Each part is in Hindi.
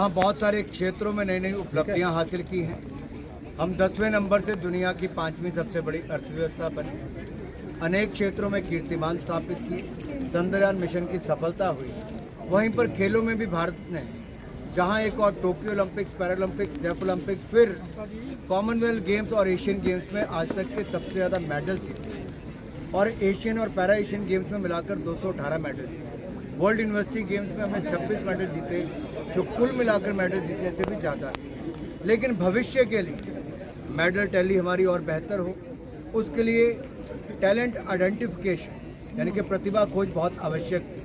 जहां बहुत सारे क्षेत्रों में नई नई उपलब्धियां हासिल की हैं। हम 10वें नंबर से दुनिया की 5वीं सबसे बड़ी अर्थव्यवस्था बने, अनेक क्षेत्रों में कीर्तिमान स्थापित किए, चंद्रयान मिशन की सफलता हुई। वहीं पर खेलों में भी भारत ने जहां एक और Tokyo Olympics, Paralympics, deaf Olympics, फिर कॉमनवेल्थ गेम्स और एशियन गेम्स में आज तक के सबसे ज़्यादा मेडल जीते और एशियन और पैरा एशियन गेम्स में मिलाकर 218 मेडल जीते। वर्ल्ड यूनिवर्सिटी गेम्स में हमने 26 मेडल जीते, जो कुल मिलाकर मेडल जीतने से भी ज़्यादा है। लेकिन भविष्य के लिए मेडल टैली हमारी और बेहतर हो, उसके लिए टैलेंट आइडेंटिफिकेशन यानी कि प्रतिभा खोज बहुत आवश्यक थी।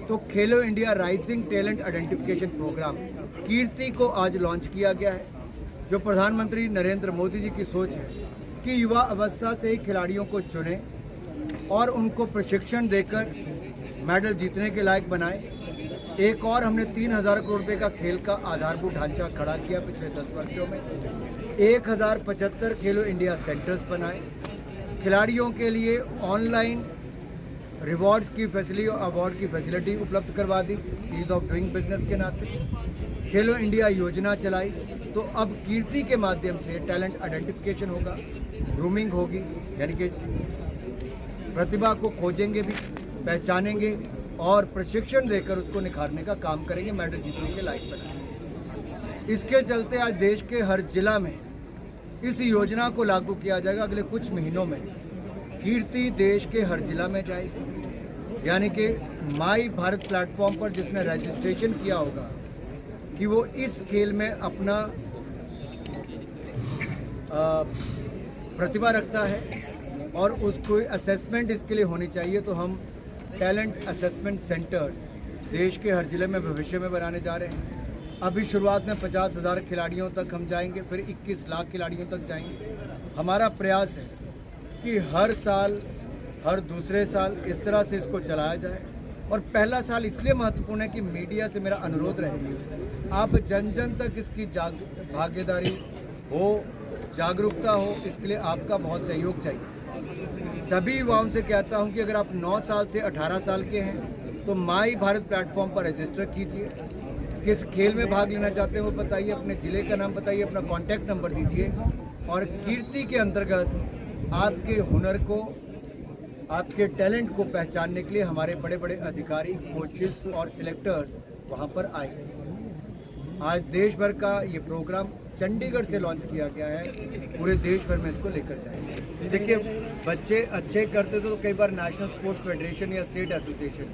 तो Khelo India rising talent identification program KIRTI को आज लॉन्च किया गया है, जो प्रधानमंत्री नरेंद्र मोदी जी की सोच है कि युवा अवस्था से ही खिलाड़ियों को चुने और उनको प्रशिक्षण देकर मेडल जीतने के लायक बनाए। एक और हमने 3000 करोड़ रुपए का खेल का आधारभूत ढांचा खड़ा किया पिछले 10 वर्षों में। 1075 खेलो इंडिया सेंटर्स बनाए, खिलाड़ियों के लिए ऑनलाइन रिवॉर्ड्स की फैसिलिटी और अवार्ड की फैसिलिटी उपलब्ध करवा दी, ईज ऑफ डूइंग बिजनेस के नाते। खेलो इंडिया योजना चलाई, तो अब कीर्ति के माध्यम से टैलेंट आइडेंटिफिकेशन होगा, ग्रूमिंग होगी, यानी कि प्रतिभा को खोजेंगे भी, पहचानेंगे और प्रशिक्षण देकर उसको निखारने का काम करेंगे, मेडल जीतने के लायक बनाएंगे। इसके चलते आज देश के हर जिला में इस योजना को लागू किया जाएगा। अगले कुछ महीनों में कीर्ति देश के हर जिला में जाएगी, यानी कि माई भारत प्लेटफॉर्म पर जिसने रजिस्ट्रेशन किया होगा कि वो इस खेल में अपना प्रतिभा रखता है और उसको असेसमेंट इसके लिए होनी चाहिए, तो हम टैलेंट असेसमेंट सेंटर्स देश के हर जिले में भविष्य में बनाने जा रहे हैं। अभी शुरुआत में 50,000 खिलाड़ियों तक हम जाएंगे, फिर 21 लाख खिलाड़ियों तक जाएंगे। हमारा प्रयास है कि हर साल, हर दूसरे साल इस तरह से इसको चलाया जाए। और पहला साल इसलिए महत्वपूर्ण है कि मीडिया से मेरा अनुरोध रहेगा, आप जन जन तक इसकी भागीदारी हो, जागरूकता हो, इसके लिए आपका बहुत सहयोग चाहिए। सभी युवाओं से कहता हूं कि अगर आप 9 साल से 18 साल के हैं तो माई भारत प्लेटफॉर्म पर रजिस्टर कीजिए। किस खेल में भाग लेना चाहते हैं वो बताइए, अपने ज़िले का नाम बताइए, अपना कॉन्टैक्ट नंबर दीजिए और कीर्ति के अंतर्गत आपके हुनर को, आपके टैलेंट को पहचानने के लिए हमारे बड़े बड़े अधिकारी, कोचेस और सिलेक्टर्स वहाँ पर आए। आज देश भर का ये प्रोग्राम चंडीगढ़ से लॉन्च किया गया है, पूरे देश भर में इसको लेकर जाएंगे। देखिए, बच्चे अच्छे करते तो कई बार नेशनल स्पोर्ट्स फेडरेशन या स्टेट एसोसिएशन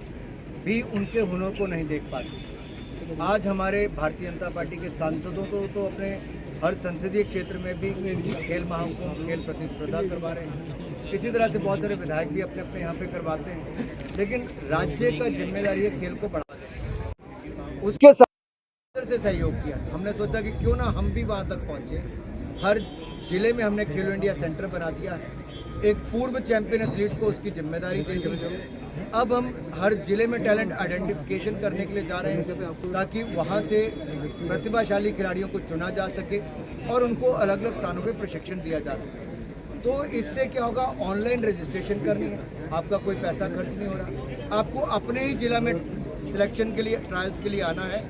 भी उनके हुनर को नहीं देख पाते। आज हमारे भारतीय जनता पार्टी के सांसदों को तो अपने हर संसदीय क्षेत्र में भी खेल महाकुंभ, खेल प्रतिस्पर्धा करवा रहे हैं। इसी तरह से बहुत सारे विधायक भी अपने अपने यहाँ पे करवाते हैं, लेकिन राज्य का जिम्मेदारी है खेल को बढ़ावा देने। उसके साथ से सहयोग किया, हमने सोचा कि क्यों ना हम भी वहाँ तक पहुँचे। हर जिले में हमने खेलो इंडिया सेंटर बना दिया है, एक पूर्व चैंपियन एथलीट को उसकी जिम्मेदारी दे दी। अब हम हर जिले में टैलेंट आइडेंटिफिकेशन करने के लिए जा रहे हैं, ताकि वहाँ से प्रतिभाशाली खिलाड़ियों को चुना जा सके और उनको अलग अलग स्थानों पे प्रशिक्षण दिया जा सके। तो इससे क्या होगा, ऑनलाइन रजिस्ट्रेशन करनी है, आपका कोई पैसा खर्च नहीं हो रहा। आपको अपने ही जिला में सिलेक्शन के लिए, ट्रायल्स के लिए आना है,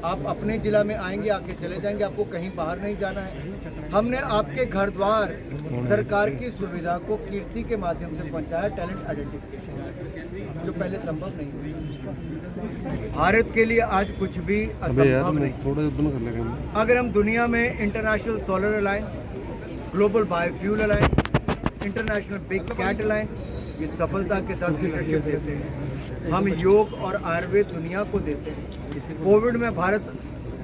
आप अपने जिला में आएंगे, आके चले जाएंगे, आपको कहीं बाहर नहीं जाना है। हमने आपके घर द्वार सरकार की सुविधा को कीर्ति के माध्यम से पहुंचाया, टैलेंट आइडेंटिफिकेशन, जो पहले संभव नहीं था। भारत के लिए आज कुछ भी असंभव नहीं। अगर हम दुनिया में international solar alliance, global biofuel alliance, international big cat alliance ये सफलता के साथ लीडरशिप देते हैं। हम योग और आयुर्वेद दुनिया को देते हैं। कोविड में भारत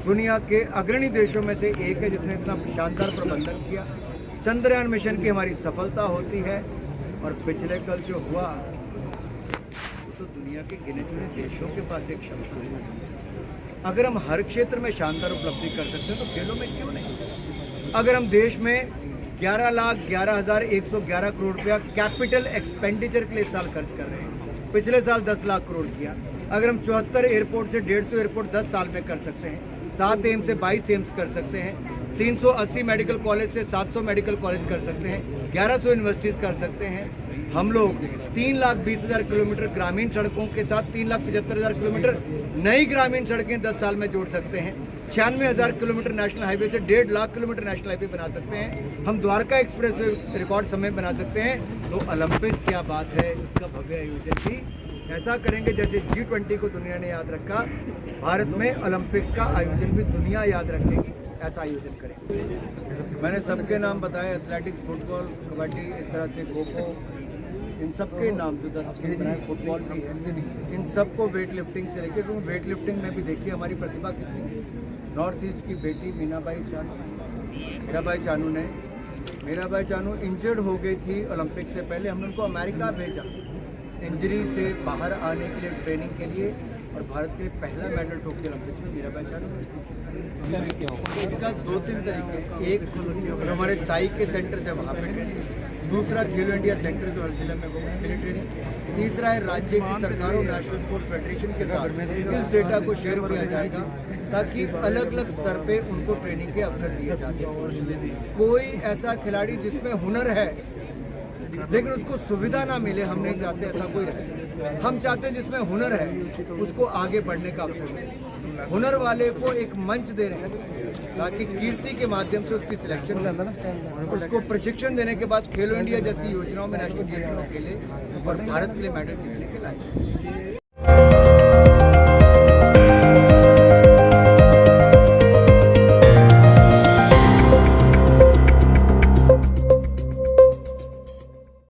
दुनिया के अग्रणी देशों में से एक है जिसने इतना शानदार प्रबंधन किया। चंद्रयान मिशन की हमारी सफलता होती है और पिछले कल जो हुआ तो दुनिया के गिने चुने देशों के पास एक क्षमता है। अगर हम हर क्षेत्र में शानदार उपलब्धि कर सकते हैं तो खेलों में क्यों नहीं। अगर हम देश में 11,11,111 करोड़ रुपया कैपिटल एक्सपेंडिचर के लिए इस साल खर्च कर रहे हैं, पिछले साल 10 लाख करोड़ किया। अगर हम 74 एयरपोर्ट से 150 एयरपोर्ट 10 साल में कर सकते हैं, 7 एम्स से 22 एम्स कर सकते हैं, 380 मेडिकल कॉलेज से 700 मेडिकल कॉलेज कर सकते हैं, 1100 यूनिवर्सिटीज़ कर सकते हैं। हम लोग 3,20,000 किलोमीटर ग्रामीण सड़कों के साथ 3,75,000 किलोमीटर नई ग्रामीण सड़कें 10 साल में जोड़ सकते हैं। 96,000 किलोमीटर नेशनल हाईवे से 1.5 लाख किलोमीटर नेशनल हाईवे बना सकते हैं। हम द्वारका एक्सप्रेस में रिकॉर्ड समय बना सकते हैं। तो ओलंपिक्स क्या बात है, इसका भव्य आयोजन भी ऐसा करेंगे जैसे G20 को दुनिया ने याद रखा, भारत में ओलंपिक्स का आयोजन भी दुनिया याद रखेगी, ऐसा आयोजन करेंगे। मैंने सबके नाम बताए, एथलेटिक्स, फुटबॉल, कबड्डी, इस तरह से खो खो, इन सब के नाम जो 10 बनाए, फुटबॉल भी है, इन सबको वेट लिफ्टिंग से लेके, क्योंकि वेट लिफ्टिंग में भी देखिए हमारी प्रतिभा कितनी है। नॉर्थ ईस्ट की बेटी मीराबाई चानू इंजर्ड हो गई थी ओलंपिक से पहले, हमने उनको अमेरिका भेजा इंजरी से बाहर आने के लिए, ट्रेनिंग के लिए, और भारत के लिए पहला मेडल टोक्यो ओलंपिक में मीराबाई चानू। इसका 2-3 तरीके हैं। एक जो हमारे साई के सेंटर से वहाँ पे ट्रेनिंग, दूसरा खेलो इंडिया सेंटर जो हर जिले में वो उसके लिए ट्रेनिंग, तीसरा है राज्य की सरकारों, नेशनल स्पोर्ट्स फेडरेशन के साथ इस डेटा को शेयर किया जाएगा ताकि अलग अलग स्तर पे उनको ट्रेनिंग के अवसर दिए जा सकें। कोई ऐसा खिलाड़ी जिसमें हुनर है लेकिन उसको सुविधा ना मिले, हम नहीं चाहते ऐसा कोई रह जाए। हम चाहते हैं जिसमें हुनर है उसको आगे बढ़ने का अवसर मिले, हुनर वाले को एक मंच दे रहे हैं ताकि कीर्ति के माध्यम से उसकी सिलेक्शन हो, उसको प्रशिक्षण देने के बाद खेलो इंडिया जैसी योजनाओं में नेशनल गेम्स में खेले और भारत के लिए मेडल जीतने के लायक।